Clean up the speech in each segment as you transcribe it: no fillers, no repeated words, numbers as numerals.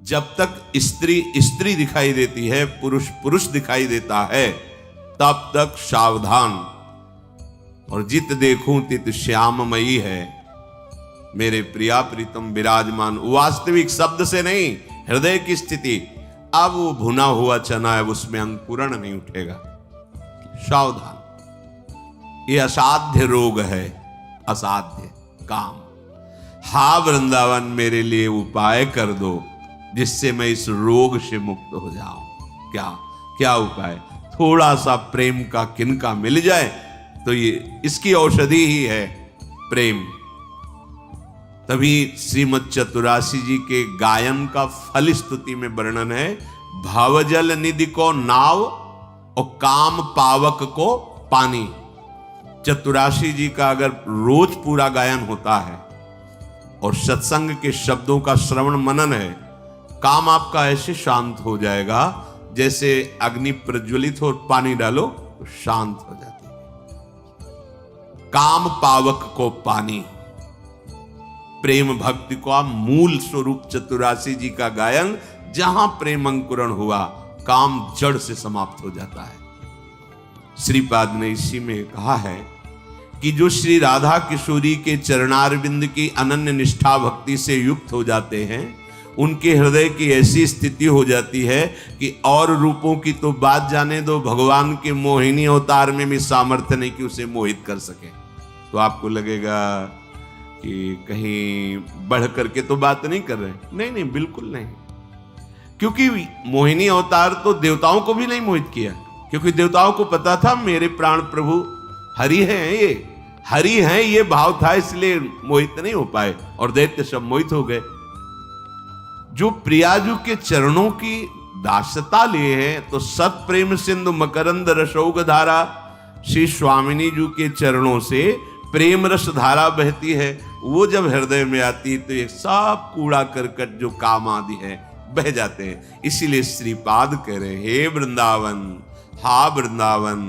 जब तक स्त्री स्त्री दिखाई देती है, पुरुष पुरुष दिखाई देता है, तब तक सावधान। और जित देखूं तित श्याममयी है, मेरे प्रिया प्रीतम विराजमान। वास्तविक शब्द से नहीं, हृदय की स्थिति। अब वो भुना हुआ चना है, उसमें अंकुरण नहीं उठेगा। सावधान, ये असाध्य रोग है, असाध्य काम। हा वृंदावन, मेरे लिए उपाय कर दो जिससे मैं इस रोग से मुक्त हो जाऊं। क्या क्या उपाय? थोड़ा सा प्रेम का किनका मिल जाए तो ये इसकी औषधि ही है, प्रेम। तभी श्रीमद् चतुरासी जी के गायन का फल स्तुति में वर्णन है, भावजल निधि को नाव और काम पावक को पानी। चतुरासी जी का अगर रोज पूरा गायन होता है और सत्संग के शब्दों का श्रवण मनन है, काम आपका ऐसे शांत हो जाएगा जैसे अग्नि प्रज्वलित हो, पानी डालो तो शांत हो जाती है। काम पावक को पानी, प्रेम भक्ति का मूल स्वरूप चतुरासी जी का गायन। जहां प्रेम अंकुरण हुआ, काम जड़ से समाप्त हो जाता है। श्रीपाद ने इसी में कहा है कि जो श्री राधा किशोरी के चरणारविंद की अनन्य निष्ठा भक्ति से युक्त हो जाते हैं, उनके हृदय की ऐसी स्थिति हो जाती है कि और रूपों की तो बात जाने दो, भगवान के मोहिनी अवतार में भी सामर्थ्य नहीं कि उसे मोहित कर सके। तो आपको लगेगा कि कहीं बढ़ करके तो बात नहीं कर रहे। नहीं नहीं, बिल्कुल नहीं, क्योंकि मोहिनी अवतार तो देवताओं को भी नहीं मोहित किया, क्योंकि देवताओं को पता था मेरे प्राण प्रभु हरि हैं, ये हरि हैं, ये भाव था, इसलिए मोहित नहीं हो पाए और दैत्य सब मोहित हो गए। जो प्रियाजू के चरणों की दासता लिए हैं, तो सत प्रेम सिंधु मकरंद रसौग धारा, श्री स्वामिनी जी के चरणों से प्रेम रस धारा बहती है। वो जब हृदय में आती है तो ये सब कूड़ा करकट जो काम आदि है बह जाते हैं। इसीलिए श्रीपाद कह रहे, हे वृंदावन, हा वृंदावन,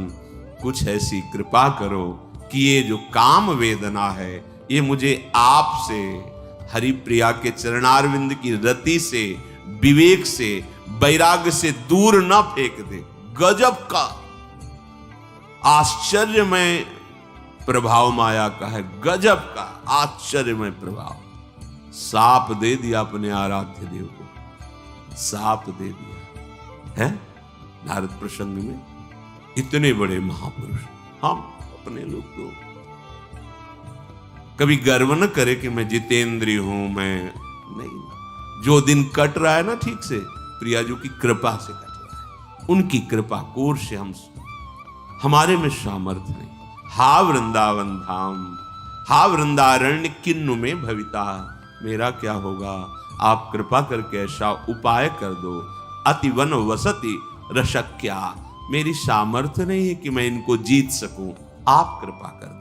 कुछ ऐसी कृपा करो कि ये जो काम वेदना है, ये मुझे आपसे, हरि प्रिया के चरणारविंद की रति से, विवेक से, वैराग्य से दूर न फेंक दे। गजब का आश्चर्यमय प्रभाव माया का है, गजब का आश्चर्यमय प्रभाव। साप दे दिया अपने आराध्य देव को, साप दे दिया है नारद प्रसंग में। इतने बड़े महापुरुष, हम अपने लोग तो कभी गर्व न करे कि मैं जितेंद्रिय हूं, मैं नहीं। जो दिन कट रहा है ना ठीक से, प्रियाजू की कृपा से कट रहा है, उनकी कृपा कोर से हमारे में सामर्थ्य नहीं। हा वृंदावन धाम, हा वृंदारण्य किन्नु में भविता, मेरा क्या होगा? आप कृपा करके ऐसा उपाय कर दो। अति वन वसति रशक्या, मेरी सामर्थ्य नहीं है कि मैं इनको जीत सकूं, आप कृपा कर दो।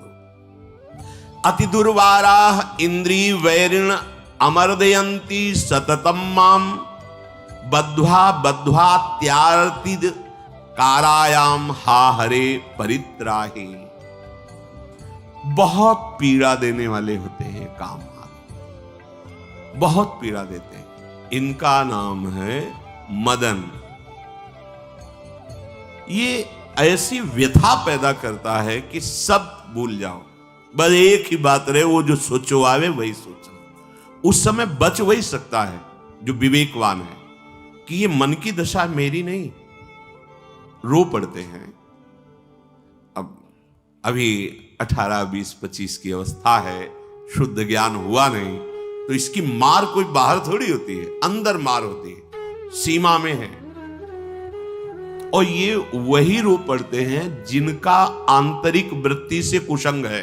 अति दुर्वाराः इंद्री वैरिण अमर्दयन्ति सततम माम, बद्ध्वा बद्ध्वा त्यार्तिद कारायाम हा हरे परित्राहि। बहुत पीड़ा देने वाले होते हैं काम, बहुत पीड़ा देते हैं। इनका नाम है मदन। ये ऐसी व्यथा पैदा करता है कि सब भूल जाओ, बस एक ही बात रहे, वो जो सोचो आवे वही सोचना। उस समय बच वही सकता है जो विवेकवान है कि ये मन की दशा मेरी नहीं। रो पड़ते हैं। अब अभी 18, 20, 25 की अवस्था है, शुद्ध ज्ञान हुआ नहीं, तो इसकी मार कोई बाहर थोड़ी होती है, अंदर मार होती है, सीमा में है। और ये वही रो पड़ते हैं जिनका आंतरिक वृत्ति से कुसंग है।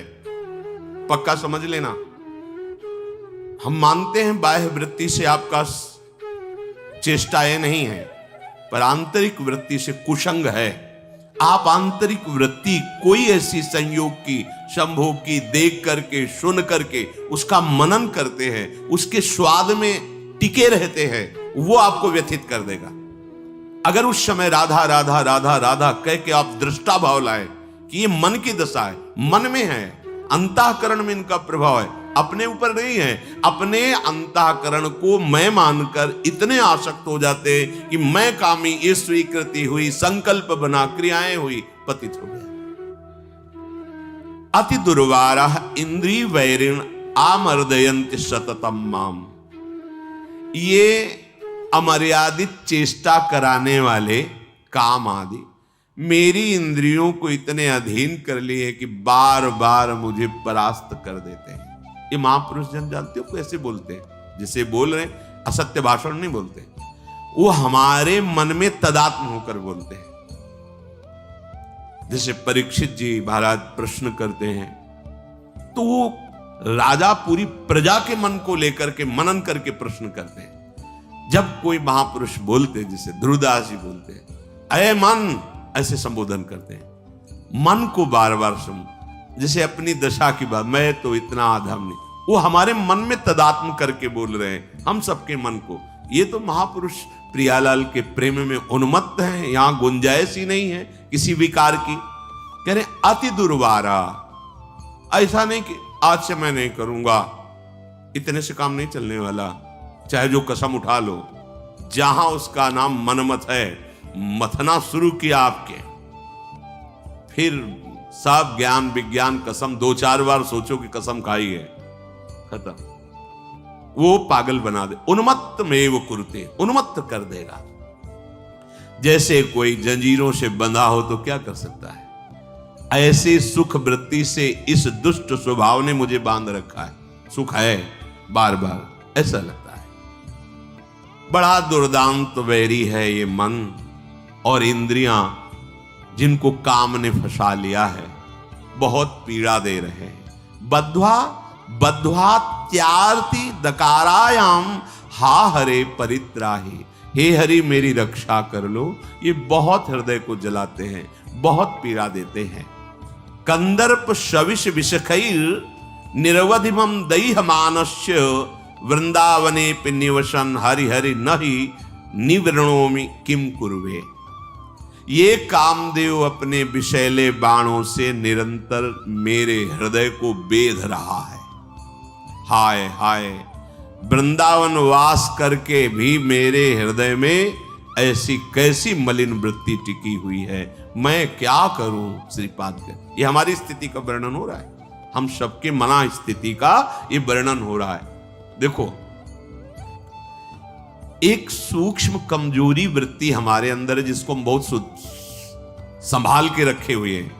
पक्का समझ लेना, हम मानते हैं बाह्य वृत्ति से आपका चेष्टाएं नहीं है, पर आंतरिक वृत्ति से कुसंग है। आप आंतरिक वृत्ति कोई ऐसी संयोग की, संभोग की देख करके, सुन करके उसका मनन करते हैं, उसके स्वाद में टिके रहते हैं, वो आपको व्यथित कर देगा। अगर उस समय राधा राधा राधा राधा कह के आप दृष्टा भाव लाए कि ये मन की दशा है, मन में है, अंतःकरण में इनका प्रभाव है, अपने ऊपर नहीं है, अपने अंतःकरण को मैं मानकर इतने आसक्त हो जाते हैं कि मैं कामी, ये स्वीकृति हुई, संकल्प बना, क्रियाएं हुई, पतित हो गया। अति दुर्वारः इंद्रिय वैरिण आमर्दयन्ति सततम माम। ये अमर्यादित चेष्टा कराने वाले काम आदि मेरी इंद्रियों को इतने अधीन कर लिए कि बार बार मुझे परास्त कर देते हैं। ये महापुरुष जन जानते हो कैसे बोलते हैं? जिसे बोल रहे असत्य भाषण नहीं बोलते, वो हमारे मन में तदात्म होकर बोलते हैं। जैसे परीक्षित जी महाराज प्रश्न करते हैं तो वो राजा पूरी प्रजा के मन को लेकर के मनन करके प्रश्न करते हैं। जब कोई महापुरुष बोलते, जैसे ध्रुवदास जी बोलते हैं, अय मन, ऐसे संबोधन करते हैं मन को बार बार सुन, जैसे अपनी दशा की बात, मैं तो इतना आधम नहीं, वो हमारे मन में तदात्म करके बोल रहे हैं, हम सबके मन को। ये तो महापुरुष प्रियालाल के प्रेम में उन्मत्त हैं, यहां गुंजाइश ही नहीं है किसी विकार की। कह रहे अति दुर्वारा, ऐसा नहीं कि आज से मैं नहीं करूंगा, इतने से काम नहीं चलने वाला, चाहे जो कसम उठा लो। जहां उसका नाम मनमत है, मथना शुरू किया आपके, फिर सब ज्ञान विज्ञान कसम 2-4 बार सोचो कि कसम खाई है, खत्म। वो पागल बना दे, उन्मत्त में वो कुरते, उन्मत्त कर देगा। जैसे कोई जंजीरों से बंधा हो तो क्या कर सकता है, ऐसे सुख वृत्ति से इस दुष्ट स्वभाव ने मुझे बांध रखा है। सुख है बार बार, ऐसा लगता है। बड़ा दुर्दांत वैरी है ये मन और इंद्रियां, जिनको काम ने फंसा लिया है, बहुत पीड़ा दे रहे हैं। बद्ध्वा बद्ध्वा त्यार्ति दकारायाम हा हरे परित्राही। हे हरि मेरी रक्षा कर लो, ये बहुत हृदय को जलाते हैं, बहुत पीड़ा देते हैं। कंदर्प शविष विषखैर निरवधिमं दैहमानस्य वृंदावने पे निवसन हरि हरि नहि निवृणोमि किम कुर्वे। ये कामदेव अपने विषैले बाणों से निरंतर मेरे हृदय को बेध रहा है। हाय हाय, वृंदावन वास करके भी मेरे हृदय में ऐसी कैसी मलिन वृत्ति टिकी हुई है, मैं क्या करूं। श्रीपाद के ये हमारी स्थिति का वर्णन हो रहा है, हम सबके मना स्थिति का ये वर्णन हो रहा है। देखो, एक सूक्ष्म कमजोरी वृत्ति हमारे अंदर है, जिसको हम बहुत संभाल के रखे हुए हैं।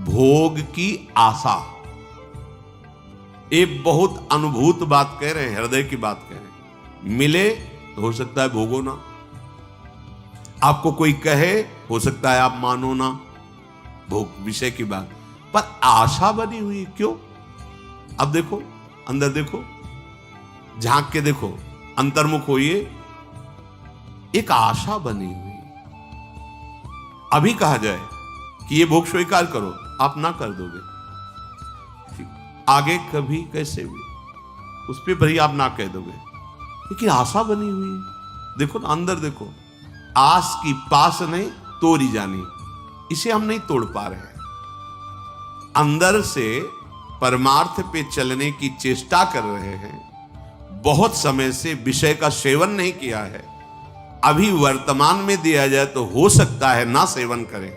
भोग की आशा, एक बहुत अनुभूत बात कह रहे हैं, हृदय की बात कह रहे हैं। मिले तो हो सकता है भोगो ना, आपको कोई कहे हो सकता है आप मानो ना, भोग विषय की बात, पर आशा बनी हुई। क्यों? अब देखो, अंदर देखो, झांक के देखो, अंतर्मुख होइए, एक आशा बनी हुई। अभी कहा जाए कि ये भोग स्वीकार करो, आप ना कर दोगे, आगे कभी कैसे भी उस पर भरी आप ना कह दोगे, लेकिन आशा बनी हुई है। देखो ना, अंदर देखो, आस की पास नहीं तोड़ी जानी, इसे हम नहीं तोड़ पा रहे हैं। अंदर से परमार्थ पे चलने की चेष्टा कर रहे हैं, बहुत समय से विषय का सेवन नहीं किया है, अभी वर्तमान में दिया जाए तो हो सकता है ना सेवन करें,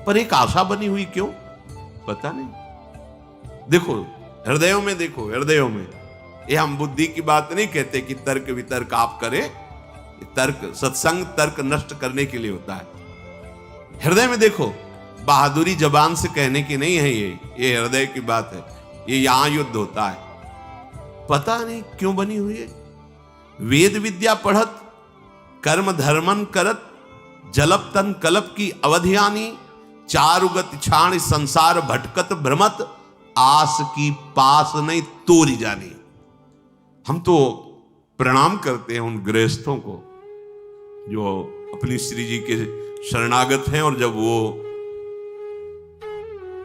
पर एक आशा बनी हुई। क्यों? पता नहीं। देखो हृदयों में, देखो हृदयों में, ये हम बुद्धि की बात नहीं कहते कि तर्क वितर्क आप करें, तर्क सत्संग तर्क नष्ट करने के लिए होता है। हृदय में देखो, बहादुरी जबान से कहने की नहीं है, ये हृदय की बात है, ये यहां युद्ध होता है। पता नहीं क्यों बनी हुई है। वेद विद्या पढ़त, कर्म धर्मन करत, जलप तन कलप की अवधियानी, चारुगत छाण संसार भटकत भ्रमत, आस की पास नहीं तोरी जानी। हम तो प्रणाम करते हैं उन गृहस्थों को जो अपनी श्री जी के शरणागत हैं, और जब वो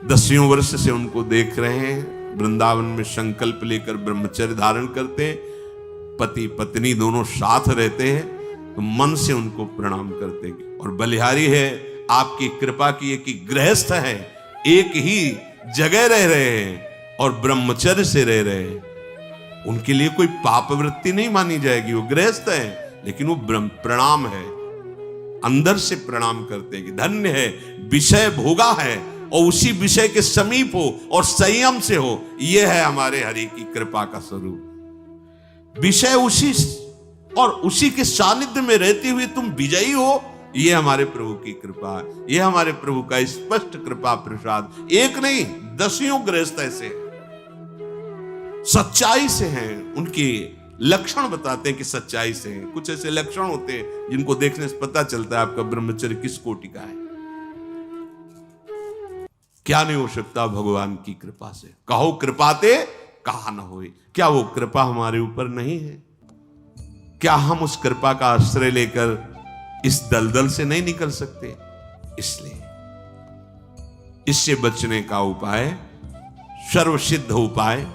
10वें वर्ष से उनको देख रहे हैं, वृंदावन में संकल्प लेकर ब्रह्मचर्य धारण करते हैं, पति पत्नी दोनों साथ रहते हैं, तो मन से उनको प्रणाम करते हैं। और बलिहारी है, आपकी कृपा की है कि गृहस्थ है, एक ही जगह रह रहे हैं, और ब्रह्मचर्य से रह रहे हैं, उनके लिए कोई पाप वृत्ति नहीं मानी जाएगी। वो गृहस्थ है लेकिन वो प्रणाम है, अंदर से प्रणाम करते हैं कि धन्य है, विषय भोगा है और उसी विषय के समीप हो और संयम से हो। यह है हमारे हरि की कृपा का स्वरूप। विषय उसी और उसी के सानिध्य में रहते हुए तुम विजयी हो, यह हमारे प्रभु की कृपा है। यह हमारे प्रभु का स्पष्ट कृपा प्रसाद। एक नहीं, दसियों गृहस्थ ऐसे सच्चाई से हैं, उनके लक्षण बताते हैं कि सच्चाई से हैं। कुछ ऐसे लक्षण होते हैं जिनको देखने से पता चलता है आपका ब्रह्मचर्य किस कोटि का है। क्या नहीं हो सकता भगवान की कृपा से। कहो कृपाते कहा न होए। क्या वो कृपा हमारे ऊपर नहीं है? क्या हम उस कृपा का आश्रय लेकर इस दलदल से नहीं निकल सकते? इसलिए इससे बचने का उपाय, सर्वसिद्ध उपाय,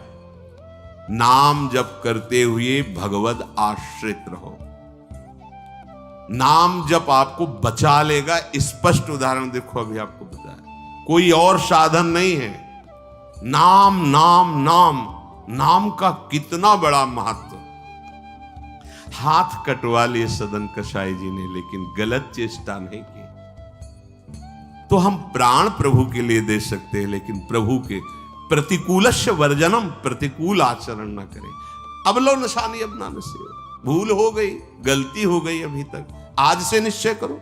नाम जप करते हुए भगवद आश्रित रहो। नाम जप आपको बचा लेगा। स्पष्ट उदाहरण देखो, अभी आपको बताया, कोई और साधन नहीं है। नाम नाम नाम, नाम का कितना बड़ा महत्व। हाथ कटवा लिए सदन कसाई जी ने, लेकिन गलत चेष्टा नहीं की। तो हम प्राण प्रभु के लिए दे सकते हैं, लेकिन प्रभु के प्रतिकूलस्य वर्जनम, प्रतिकूल आचरण ना करें। अब लो नशानी अब ना नशे, भूल हो गई, गलती हो गई अभी तक, आज से निश्चय करो।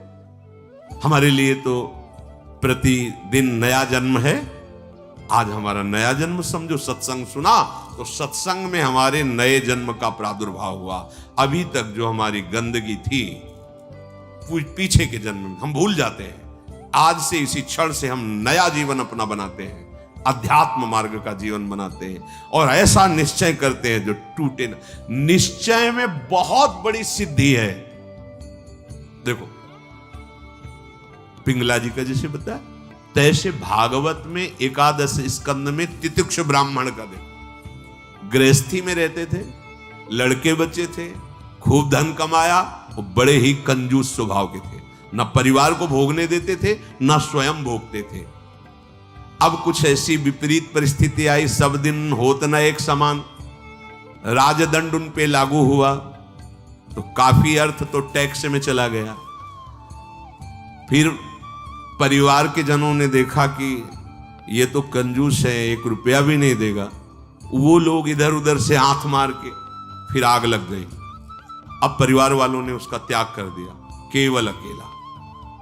हमारे लिए तो प्रतिदिन नया जन्म है। आज हमारा नया जन्म समझो। सत्संग सुना तो सत्संग में हमारे नए जन्म का प्रादुर्भाव हुआ। अभी तक जो हमारी गंदगी थी पीछे के जन्म में हम भूल जाते हैं। आज से इसी क्षण से हम नया जीवन अपना बनाते हैं, अध्यात्म मार्ग का जीवन बनाते हैं और ऐसा निश्चय करते हैं जो टूटे न। निश्चय में बहुत बड़ी सिद्धि है। देखो पिंगला जी का जैसे बताया, तैसे भागवत में एकादश स्कंद में तितिक्ष ब्राह्मण का देखो। गृहस्थी में रहते थे, लड़के बच्चे थे, खूब धन कमाया और बड़े ही कंजूस स्वभाव के थे। न परिवार को भोगने देते थे, न स्वयं भोगते थे। अब कुछ ऐसी विपरीत परिस्थिति आई, सब दिन होत न एक समान, राजदंड उन पे लागू हुआ तो काफी अर्थ तो टैक्स में चला गया। फिर परिवार के जनों ने देखा कि ये तो कंजूस है, 1 रुपया भी नहीं देगा। वो लोग इधर उधर से हाथ मार के फिर आग लग गई। अब परिवार वालों ने उसका त्याग कर दिया, केवल अकेला,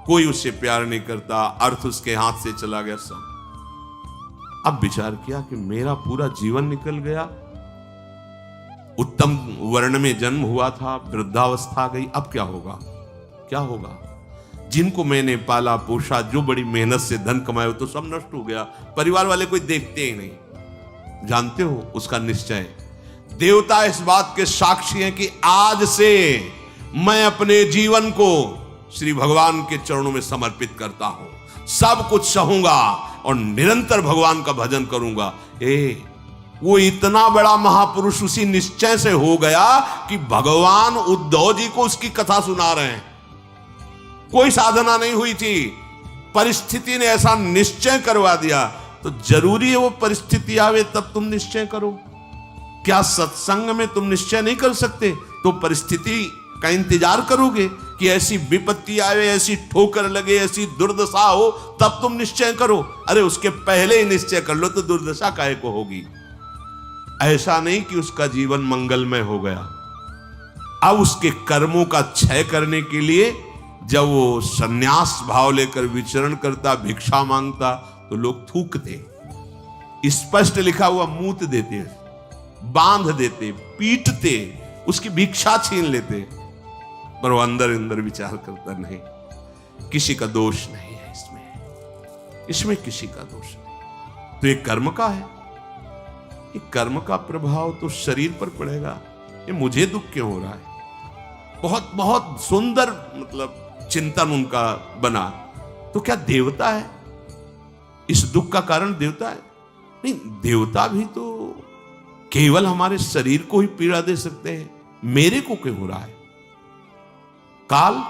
कोई उससे प्यार नहीं करता, अर्थ उसके हाथ से चला गया सब। अब विचार किया कि मेरा पूरा जीवन निकल गया, उत्तम वर्ण में जन्म हुआ था, वृद्धावस्था आ गई, अब क्या होगा? क्या होगा? जिनको मैंने पाला पोषा, जो बड़ी मेहनत से धन कमाए, तो सब नष्ट हो गया। परिवार वाले कोई देखते ही नहीं। जानते हो उसका निश्चय, देवता इस बात के साक्षी हैं कि आज से मैं अपने जीवन को श्री भगवान के चरणों में समर्पित करता हूं, सब कुछ सहूंगा और निरंतर भगवान का भजन करूंगा। वो इतना बड़ा महापुरुष उसी निश्चय से हो गया कि भगवान उद्धव जी को उसकी कथा सुना रहे हैं। कोई साधना नहीं हुई थी, परिस्थिति ने ऐसा निश्चय करवा दिया। तो जरूरी है वो परिस्थिति आवे तब तुम निश्चय करो। क्या सत्संग में तुम निश्चय नहीं कर सकते तो परिस्थिति का इंतजार करोगे कि ऐसी विपत्ति आवे, ऐसी ठोकर लगे, ऐसी दुर्दशा हो तब तुम निश्चय करो? अरे उसके पहले ही निश्चय कर लो तो दुर्दशा काहे को होगी। ऐसा नहीं कि उसका जीवन मंगलमय हो गया। अब उसके कर्मों का क्षय करने के लिए जब वो संन्यास भाव लेकर विचरण करता, भिक्षा मांगता, तो लोग थूकते, स्पष्ट लिखा हुआ मूत देते, बांध देते, पीटते, उसकी भिक्षा छीन लेते। पर वो अंदर अंदर विचार करता, नहीं, किसी का दोष नहीं है इसमें किसी का दोष नहीं। तो ये कर्म का है, ये कर्म का प्रभाव तो शरीर पर पड़ेगा। ये मुझे दुख क्यों हो रहा है? बहुत बहुत सुंदर मतलब चिंतन उनका बना। तो क्या देवता है? इस दुख का कारण देवता है? नहीं, देवता भी तो केवल हमारे शरीर को ही पीड़ा दे सकते हैं। मेरे को क्यों हो रहा है? काल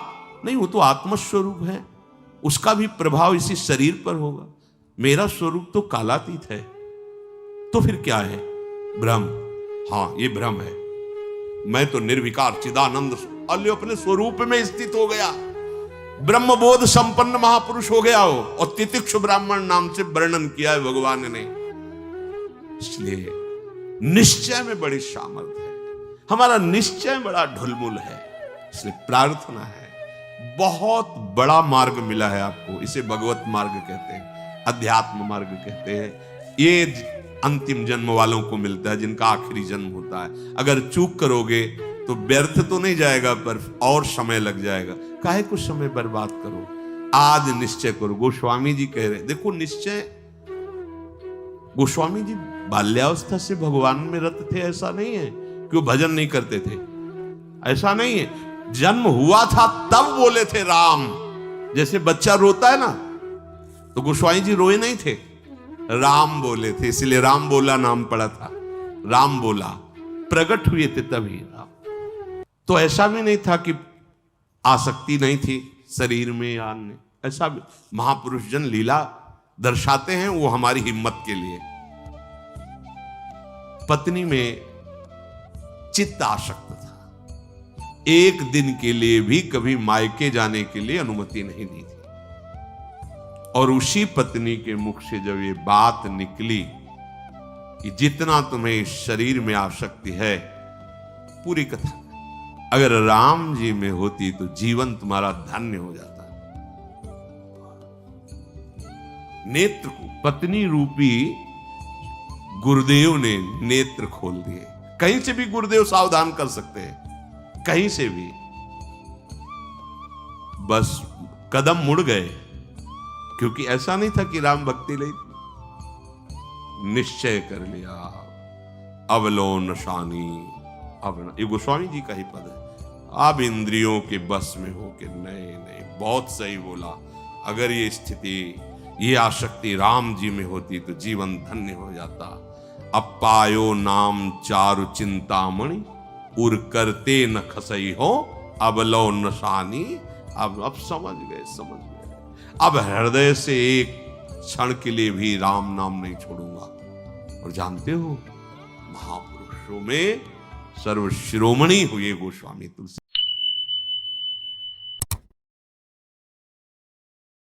नहीं, वो तो आत्मस्वरूप है, उसका भी प्रभाव इसी शरीर पर होगा। मेरा स्वरूप तो कालातीत है। तो फिर क्या है? ब्रह्म। हाँ, ये ब्रह्म है। मैं तो निर्विकार चिदानंद अल्यो अपने स्वरूप में स्थित हो गया, ब्रह्म बोध संपन्न महापुरुष हो गया हो। और तितिक्षु ब्राह्मण नाम से वर्णन किया है भगवान ने। इसलिए निश्चय में बड़ी सामर्थ्य है, हमारा निश्चय बड़ा ढुलमुल है। इसलिए प्रार्थना है, बहुत बड़ा मार्ग मिला है आपको, इसे भगवत मार्ग कहते हैं, अध्यात्म मार्ग कहते हैं। ये अंतिम जन्म वालों को मिलता है, जिनका आखिरी जन्म होता है। अगर चूक करोगे तो व्यर्थ तो नहीं जाएगा, पर और समय लग जाएगा। काहे कुछ समय बर्बाद करो, आज निश्चय करो। गोस्वामी जी कह रहे, देखो निश्चय, गोस्वामी जी बाल्यावस्था से भगवान में रत थे, ऐसा नहीं है कि वो भजन नहीं करते थे, ऐसा नहीं है। जन्म हुआ था तब बोले थे राम। जैसे बच्चा रोता है ना, तो गोस्वामी जी रोए नहीं थे, राम बोले थे, इसलिए राम बोला नाम पड़ा था। राम बोला, प्रकट हुए थे तभी राम। तो ऐसा भी नहीं था कि आसक्ति नहीं थी शरीर में या अन्य, ऐसा भी महापुरुष जन लीला दर्शाते हैं, वो हमारी हिम्मत के लिए। पत्नी में चित्त आसक्त था, एक दिन के लिए भी कभी मायके जाने के लिए अनुमति नहीं दी थी। और उसी पत्नी के मुख से जब ये बात निकली कि जितना तुम्हें इस शरीर में आसक्ति है, पूरी कथा अगर राम जी में होती तो जीवन तुम्हारा धन्य हो जाता। नेत्र को पत्नी रूपी गुरुदेव ने नेत्र खोल दिए। कहीं से भी गुरुदेव सावधान कर सकते हैं, कहीं से भी, बस कदम मुड़ गए। क्योंकि ऐसा नहीं था कि राम भक्ति नहीं थी, निश्चय कर लिया, अवलोन शानी। अब ये गोस्वामी जी का ही पद है, अब इंद्रियों के बस में हो के, नहीं नहीं, बहुत सही बोला। अगर ये स्थिति, ये आसक्ति राम जी में होती तो जीवन धन्य हो जाता। अब पायो नाम चारु चिंतामणि, उर करते न खसई हो, अवलो नशानी। अब समझ गए, समझ गए। अब हृदय से एक क्षण के लिए भी राम नाम नहीं छोड़ूंगा। और जानते हो, महापुरुषों में सर्वशिरोमणि हुए गोस्वामी तुलसी।